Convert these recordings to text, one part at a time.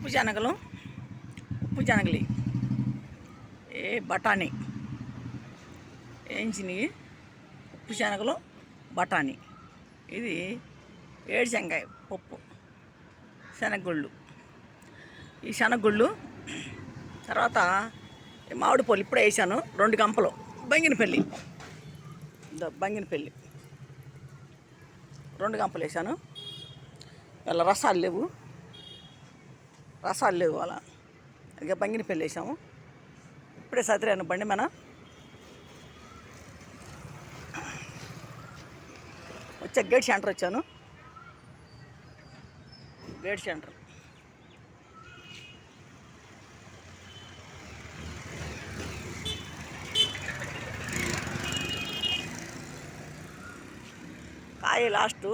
ఉప్పు శనగలు బఠానీ వేయించినవి, ఉప్పు శనగలు బఠానీ, ఇది ఏడుశనగకాయ పప్పు, శనగగుళ్ళు, ఈ శనగగుళ్ళు తర్వాత మామిడి పళ్ళు ఇప్పుడే వేసాను 2 గంపలు, బంగినపల్లి 2 గంపలు వేసాను. ఇలా రసాలు లేవు అలా ఇక బంగినపల్లి వేసాము. ఇప్పుడే సదిరాను బండి మన గేట్ సెంటర్ వచ్చాను. గేట్ సెంటర్ కాయ లాస్ట్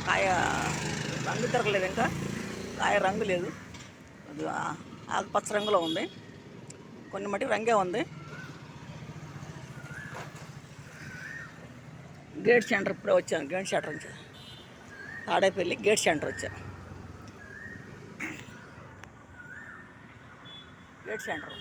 కాయ రంగు తిరగలేదు, ఇంకా కాయ రంగు లేదు, అది ఆకుపచ్చ రంగులో ఉంది, కొన్ని మట్టి రంగే ఉంది. గేట్ సెంటర్ ఇప్పుడే వచ్చాను. గేట్ సెంటర్ నుంచి తాడేపల్లి గేట్ సెంటర్ వచ్చాను. Gate centre